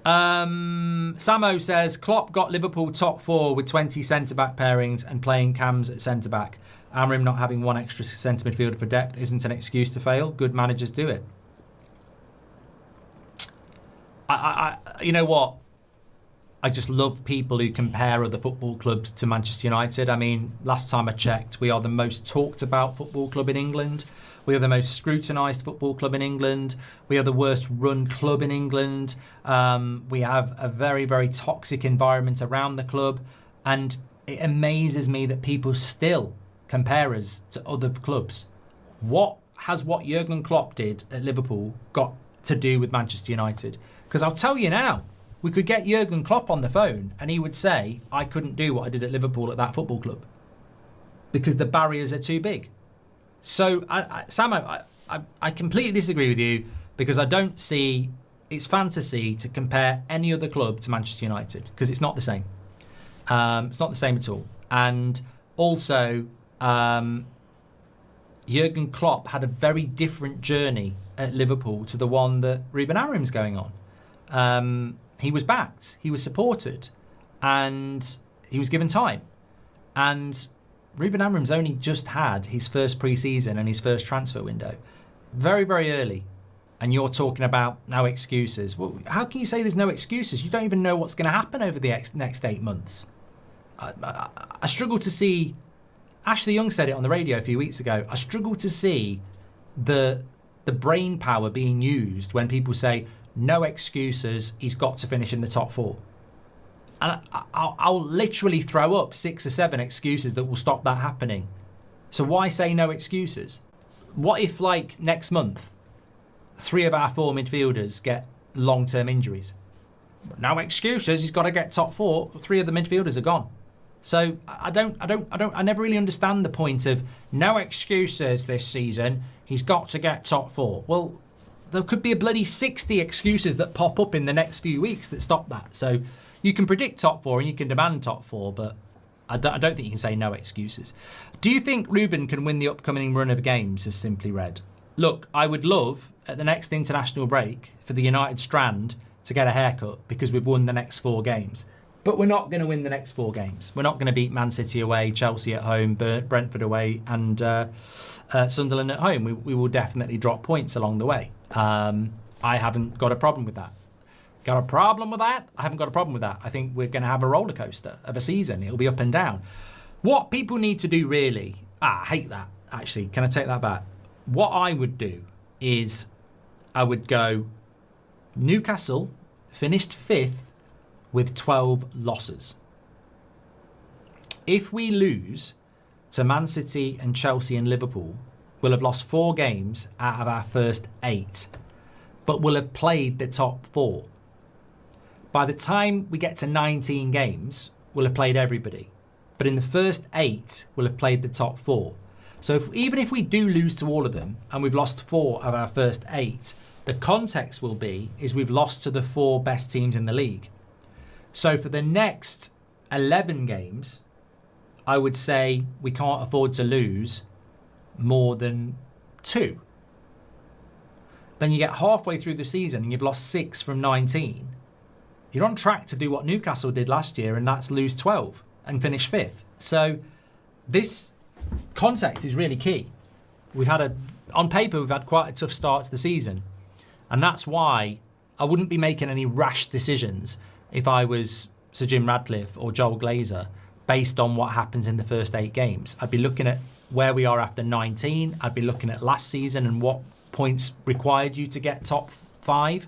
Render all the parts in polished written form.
Samo says, Klopp got Liverpool top 4 with 20 centre-back pairings and playing cams at centre-back. Amorim not having one extra centre midfielder for depth isn't an excuse to fail. Good managers do it. You know what? I just love people who compare other football clubs to Manchester United. I mean, last time I checked, we are the most talked about football club in England. We are the most scrutinised football club in England. We are the worst run club in England. We have a very, very toxic environment around the club. And it amazes me that people still compare us to other clubs. What Jurgen Klopp did at Liverpool got to do with Manchester United? Because I'll tell you now, we could get Jurgen Klopp on the phone and he would say, I couldn't do what I did at Liverpool at that football club because the barriers are too big. So, Samo, I completely disagree with you because I don't see it's fantasy to compare any other club to Manchester United because it's not the same. It's not the same at all. And also, Jurgen Klopp had a very different journey at Liverpool to the one that Ruben Amorim's going on. He was backed, he was supported, and he was given time. And Ruben Amorim's only just had his first pre-season and his first transfer window. Very, very early. And you're talking about no excuses. Well, how can you say there's no excuses? You don't even know what's going to happen over the next 8 months. I struggle to see... Ashley Young said it on the radio a few weeks ago. I struggle to see the brain power being used when people say, no excuses, he's got to finish in the top 4. And I'll literally throw up 6 or 7 excuses that will stop that happening. So why say no excuses? What if, like, next month, 3 of our 4 midfielders get long-term injuries? No excuses, he's got to get top 4. 3 of the midfielders are gone. So I never really understand the point of no excuses this season, he's got to get top 4. Well, there could be a bloody 60 excuses that pop up in the next few weeks that stop that. So you can predict top 4 and you can demand top 4, but I don't think you can say no excuses. Do you think Ruben can win the upcoming run of games, as simply read? Look, I would love, at the next international break, for the United Strand to get a haircut because we've won the next 4 games. But we're not going to win the next 4 games. We're not going to beat Man City away, Chelsea at home, Brentford away, and Sunderland at home. We will definitely drop points along the way. I haven't got a problem with that. Got a problem with that? I haven't got a problem with that. I think we're going to have a roller coaster of a season. It'll be up and down. What people need to do really... I hate that, actually. Can I take that back? What I would do is I would go Newcastle finished 5th with 12 losses. If we lose to Man City and Chelsea and Liverpool, we'll have lost 4 games out of our first 8, but we'll have played the top 4. By the time we get to 19 games, we'll have played everybody. But in the first 8, we'll have played the top 4. So even if we do lose to all of them and we've lost 4 of our first 8, the context will be is we've lost to the 4 best teams in the league. So for the next 11 games, I would say we can't afford to lose more than 2. Then you get halfway through the season and you've lost 6 from 19. You're on track to do what Newcastle did last year, and that's lose 12 and finish 5th. So this context is really key. On paper, we've had quite a tough start to the season. And that's why I wouldn't be making any rash decisions if I was Sir Jim Radcliffe or Joel Glazer based on what happens in the first 8 games. I'd be looking at where we are after 19. I'd be looking at last season and what points required you to get top 5.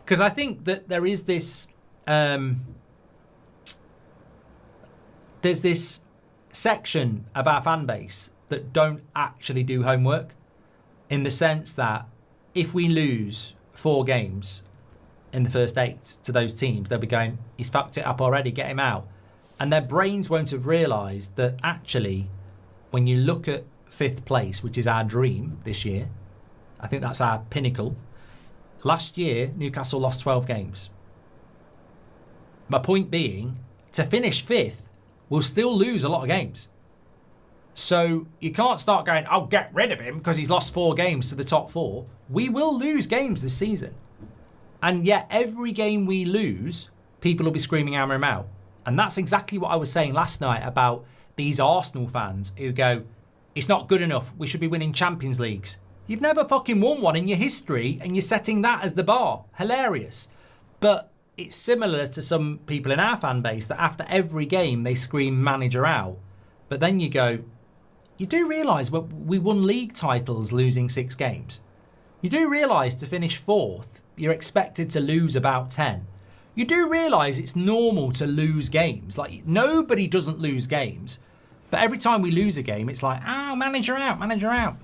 Because I think that there is this... there's this section of our fan base that don't actually do homework, in the sense that if we lose 4 games in the first 8 to those teams, they'll be going, he's fucked it up already, get him out. And their brains won't have realised that actually, when you look at 5th place, which is our dream this year, I think that's our pinnacle. Last year, Newcastle lost 12 games. My point being, to finish 5th, we'll still lose a lot of games. So you can't start going, oh, get rid of him because he's lost 4 games to the top 4. We will lose games this season. And yet every game we lose, people will be screaming Amorim out. And that's exactly what I was saying last night about these Arsenal fans who go, it's not good enough, we should be winning Champions Leagues. You've never fucking won one in your history and you're setting that as the bar. Hilarious. But it's similar to some people in our fan base that after every game they scream manager out. But then you go, you do realise we won league titles losing 6 games. You do realise to finish 4th, you're expected to lose about 10. You do realise it's normal to lose games. Like, nobody doesn't lose games. But every time we lose a game, it's like, manager out, manager out.